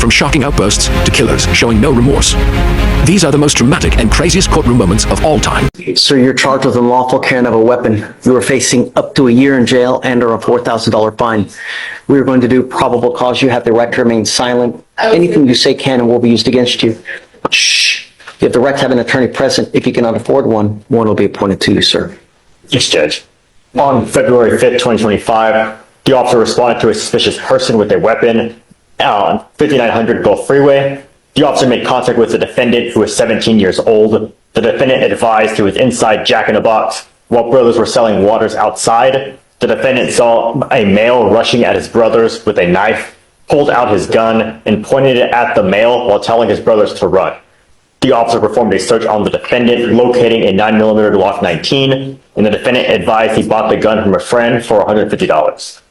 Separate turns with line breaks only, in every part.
from shocking outbursts to killers showing no remorse. These are the most dramatic and craziest courtroom moments of all time.
Sir, you're charged with unlawful carrying of a weapon. You are facing up to a year in jail and or a $4,000 fine. We are going to do probable cause. You have the right to remain silent. Anything you say can and will be used against you. Shh. You have the right to have an attorney present. If you cannot afford one, one will be appointed to you, sir.
Yes, Judge. On February 5th, 2025, the officer responded to a suspicious person with a weapon on 5900 Gulf Freeway. The officer made contact with the defendant, who was 17 years old. The defendant advised he was inside Jack in the Box while brothers were selling waters outside. The defendant saw a male rushing at his brothers with a knife, pulled out his gun, and pointed it at the male while telling his brothers to run. The officer performed a search on the defendant, locating a 9mm Glock 19, and the defendant advised he bought the gun from a friend for $150.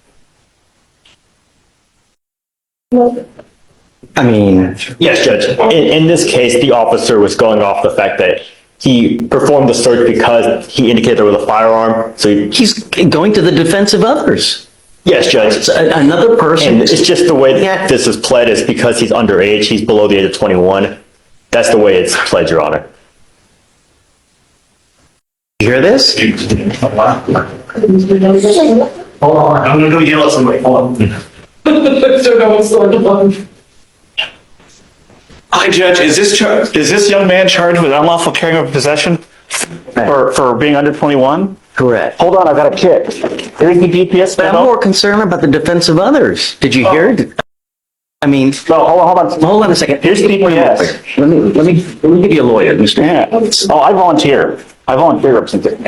I mean,
Yes, Judge. In this case, the officer was going off the fact that he performed the search because he indicated there was a firearm. So
he's going to the defense of others.
Yes, Judge.
It's another person.
And it's just the way this is pled is because he's underage. He's below the age of 21. That's the way it's pled, Your Honor.
You hear this?
Hold on, I'm gonna go yell at somebody. Hold on. Hi, Judge. Is this young man charged with unlawful carrying or possession for being under 21?
Correct.
Hold on, I've got a kid. Here's the GPS
But I'm more concerned about the defense of others. Did you hear it? I mean,
No, hold on.
hold on a second.
Here's the GPS.
Let me give you a lawyer, Mr.
Yeah. Oh, I volunteer. I volunteer representing.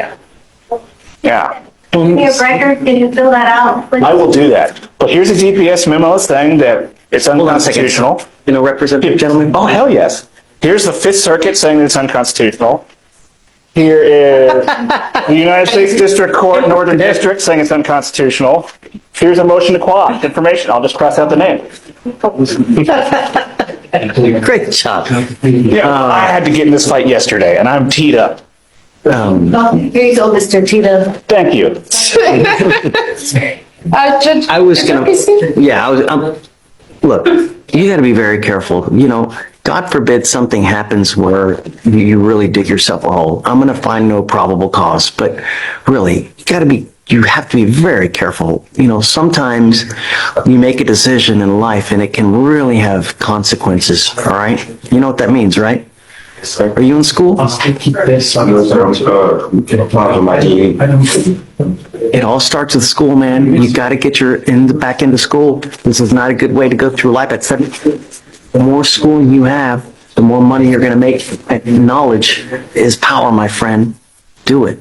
Yeah.
Mayor Brecker, can you fill that out, please?
I will do that. But here's a GPS memo saying that it's
Hold on a second.
unconstitutional.
You know, representative gentleman?
Oh, hell yes. Here's the Fifth Circuit saying that it's unconstitutional. Here is the United States District Court, Northern District, saying it's unconstitutional. Here's a motion to quash information. I'll just cross out the name.
Great job.
Yeah, I had to get in this fight yesterday, and I'm teed up.
Here you go, Mr. Tito.
Thank you.
Judge.
I was gonna, look, you gotta be very careful. You know, God forbid something happens where you really dig yourself a hole. I'm gonna find no probable cause, but really, you have to be very careful. You know, sometimes you make a decision in life and it can really have consequences, all right? You know what that means, right? Are you in school? It all starts with school, man. You got to get back into school. This is not a good way to go through life. The more schooling you have, the more money you're going to make. Knowledge is power, my friend. Do it.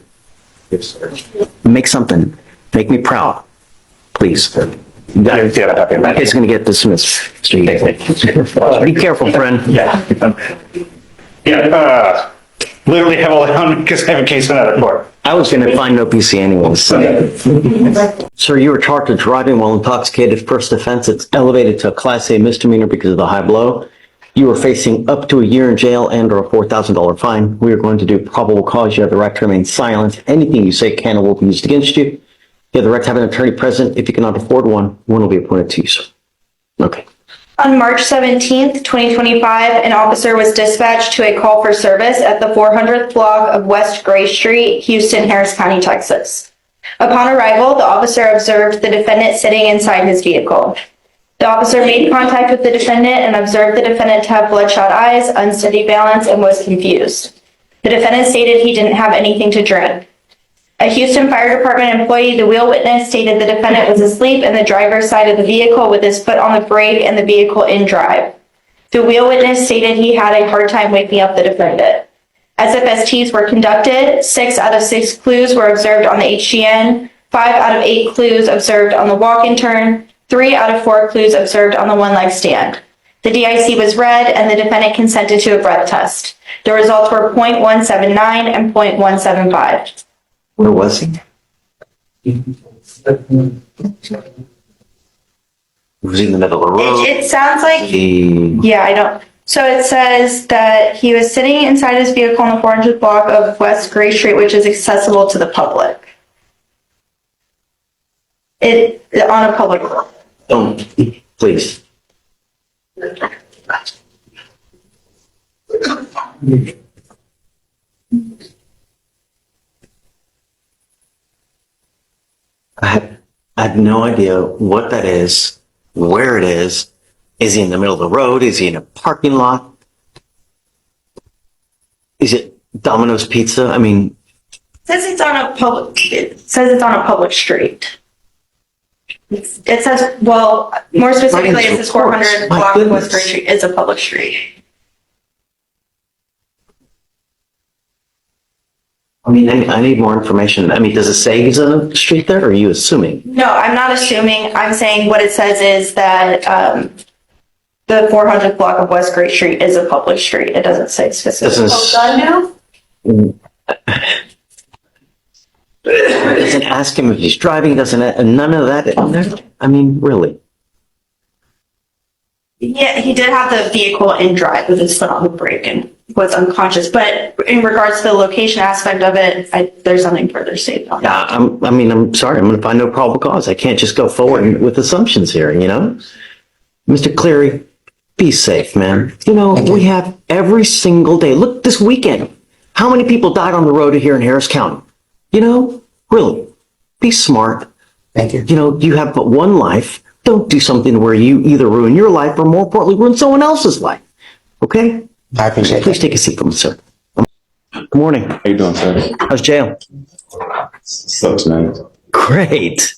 Make something. Make me proud. Please. It's going to get dismissed. Be careful, friend.
Yeah, literally have all the on because I have a case in another court.
I was going to find no PC anyways. Sir, you were charged with driving while intoxicated. First offense, it's elevated to a Class A misdemeanor because of the high blow. You are facing up to a year in jail and or a $4,000 fine. We are going to do probable cause. You have the right to remain silent. Anything you say can or will be used against you. You have the right to have an attorney present. If you cannot afford one, one will be appointed to you, sir. Okay.
On March 17th, 2025, an officer was dispatched to a call for service at the 400th block of West Gray Street, Houston, Harris County, Texas. Upon arrival, the officer observed the defendant sitting inside his vehicle. The officer made contact with the defendant and observed the defendant to have bloodshot eyes, unsteady balance, and was confused. The defendant stated he didn't have anything to drink. A Houston Fire Department employee, the wheel witness, stated the defendant was asleep in the driver's side of the vehicle with his foot on the brake and the vehicle in drive. The wheel witness stated he had a hard time waking up the defendant. SFSTs were conducted. 6 out of 6 clues were observed on the HGN, 5 out of 8 clues observed on the walk-in turn, 3 out of 4 clues observed on the one-leg stand. The DIC was read and the defendant consented to a breath test. The results were .179 and .175.
Where was he? Was he in the middle of the road?
It sounds like, yeah, I don't. So it says that he was sitting inside his vehicle on the 400th block of West Gray Street, which is accessible to the public. On a public road.
Don't, please. I have no idea what that is, where it is. Is he in the middle of the road? Is he in a parking lot? Is it Domino's Pizza? I mean,
It says it's on a public street. It says, well, more specifically, it says 400
My
block of
goodness.
West Green Street is a public street.
I mean, I need more information. I mean, does it say he's on the street there, or are you assuming?
No, I'm not assuming. I'm saying what it says is that the 400th block of West Great Street is a public street. It doesn't say specifically.
Doesn't ask him if he's driving, doesn't it? None of that in there? I mean, really?
Yeah, he did have the vehicle in drive with his foot on the brake and was unconscious. But in regards to the location aspect of it, there's nothing further stated on that.
Yeah, I'm sorry. I'm going to find no probable cause. I can't just go forward with assumptions here, you know? Mr. Cleary, be safe, man. You know, we have every single day. Look, this weekend, how many people died on the road here in Harris County? You know, really, be smart.
Thank you.
You know, you have but one life. Don't do something where you either ruin your life or, more importantly, ruin someone else's life. Okay?
I appreciate
Please
it.
take a seat for me, sir. Good morning.
How you doing, sir?
How's jail?
Sucks, man.
Great.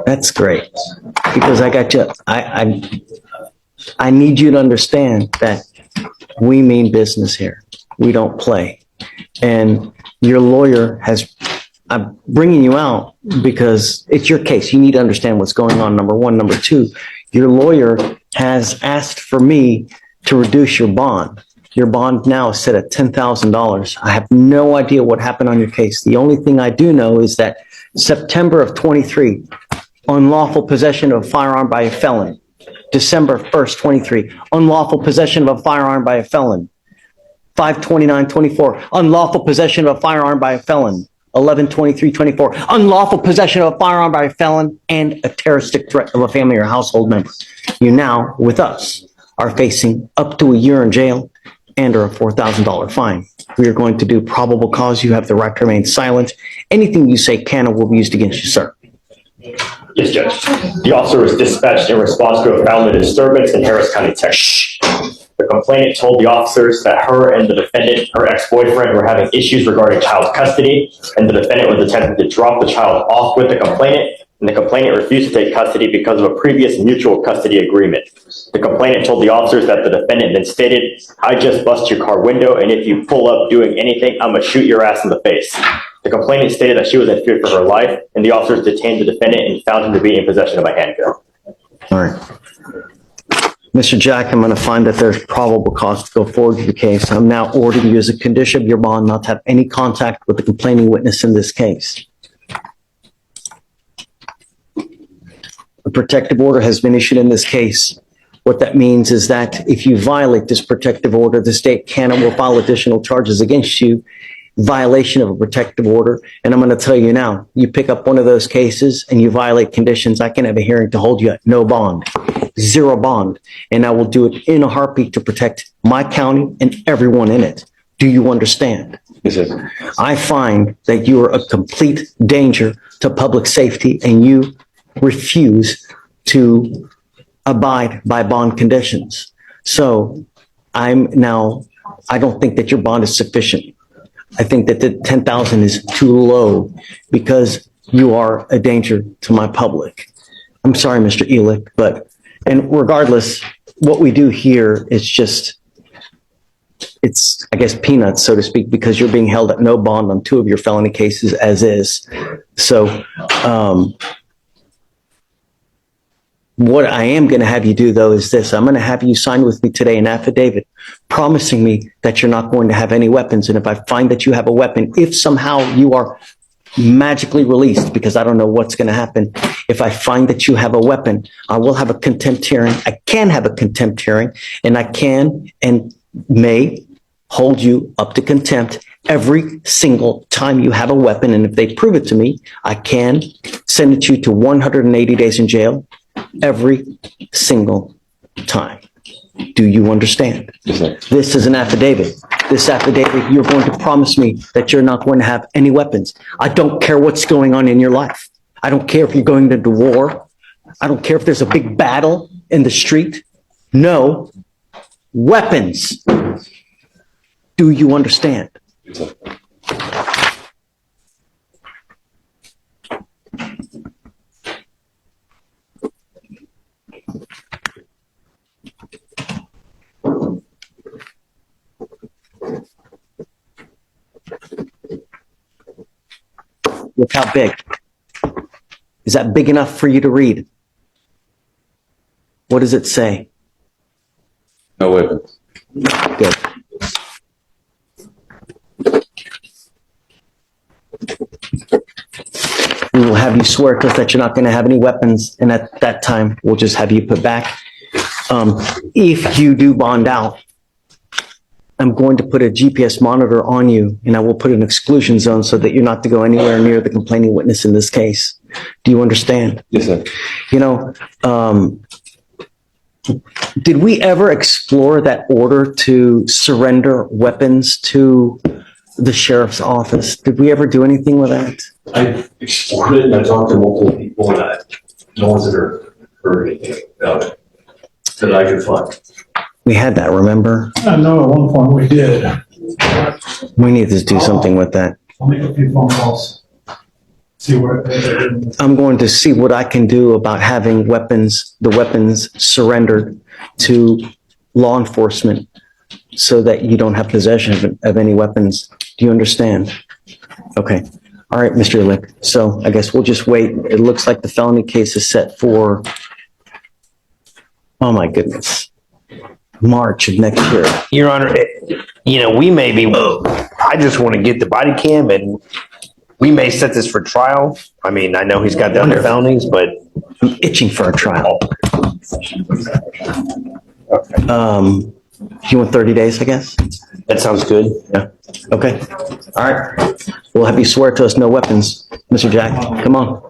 That's great. Because I got you. I need you to understand that we mean business here. We don't play. And your lawyer I'm bringing you out because it's your case. You need to understand what's going on, number one. Number two, your lawyer has asked for me to reduce your bond. Your bond now is set at $10,000. I have no idea what happened on your case. The only thing I do know is that September of 23, unlawful possession of a firearm by a felon. December 1st, 23, unlawful possession of a firearm by a felon. 5/29/24, unlawful possession of a firearm by a felon. 11/23/24, unlawful possession of a firearm by a felon and a terroristic threat of a family or household member. You now, with us, are facing up to a year in jail and or a $4,000 fine. We are going to do probable cause. You have the right to remain silent. Anything you say can or will be used against you, sir.
Yes, Judge. The officer was dispatched in response to a family disturbance in Harris County, Texas. The complainant told the officers that her and the defendant, her ex-boyfriend, were having issues regarding child custody, and the defendant was attempting to drop the child off with the complainant, and the complainant refused to take custody because of a previous mutual custody agreement. The complainant told the officers that the defendant then stated, "I just bust your car window, and if you pull up doing anything, I'm gonna shoot your ass in the face." The complainant stated that she was in fear for her life, and the officers detained the defendant and found him to be in possession of a handgun.
All right. Mr. Jack, I'm going to find that there's probable cause to go forward with the case. I'm now ordering you as a condition of your bond not to have any contact with the complaining witness in this case. A protective order has been issued in this case. What that means is that if you violate this protective order, the state can and will file additional charges against you, violation of a protective order. And I'm going to tell you now, you pick up one of those cases and you violate conditions, I can have a hearing to hold you at no bond, zero bond. And I will do it in a heartbeat to protect my county and everyone in it. Do you understand?
Yes, sir.
I find that you are a complete danger to public safety and you refuse to abide by bond conditions. So I don't think that your bond is sufficient. I think that the 10,000 is too low because you are a danger to my public. I'm sorry, Mr. Elick, and regardless, what we do here is it's, I guess, peanuts, so to speak, because you're being held at no bond on 2 of your felony cases as is. So, what I am going to have you do, though, is this. I'm going to have you sign with me today an affidavit promising me that you're not going to have any weapons. And if I find that you have a weapon, if somehow you are magically released, because I don't know what's going to happen, if I find that you have a weapon, I will have a contempt hearing. I can have a contempt hearing, and I can and may hold you up to contempt every single time you have a weapon. And if they prove it to me, I can send you to 180 days in jail every single time. Do you understand?
Yes, sir.
This is an affidavit. This affidavit, you're going to promise me that you're not going to have any weapons. I don't care what's going on in your life. I don't care if you're going into war. I don't care if there's a big battle in the street. No weapons. Do you understand?
Yes, sir.
Look how big. Is that big enough for you to read? What does it say?
No weapons.
Good. We will have you swear to us that you're not going to have any weapons, and at that time, we'll just have you put back. If you do bond out, I'm going to put a GPS monitor on you, and I will put an exclusion zone so that you're not to go anywhere near the complaining witness in this case. Do you understand?
Yes, sir.
You know, did we ever explore that order to surrender weapons to the sheriff's office? Did we ever do anything with that?
I explored it and I talked to multiple people and no one's ever heard anything about it that I could find.
We had that, remember?
I know at one point we did.
We need to do something with that.
I'll make a few phone calls. See where.
I'm going to see what I can do about having the weapons surrendered to law enforcement so that you don't have possession of any weapons. Do you understand? Okay. All right, Mr. Lick. So I guess we'll just wait. It looks like the felony case is set for, oh my goodness, March of next year.
Your Honor, we may be, I just want to get the body cam and we may set this for trial. I mean, I know he's got the other felonies, but.
I'm itching for a trial. You want 30 days, I guess?
That sounds good.
Yeah. Okay. All right. We'll have you swear to us no weapons. Mr. Jack, come on.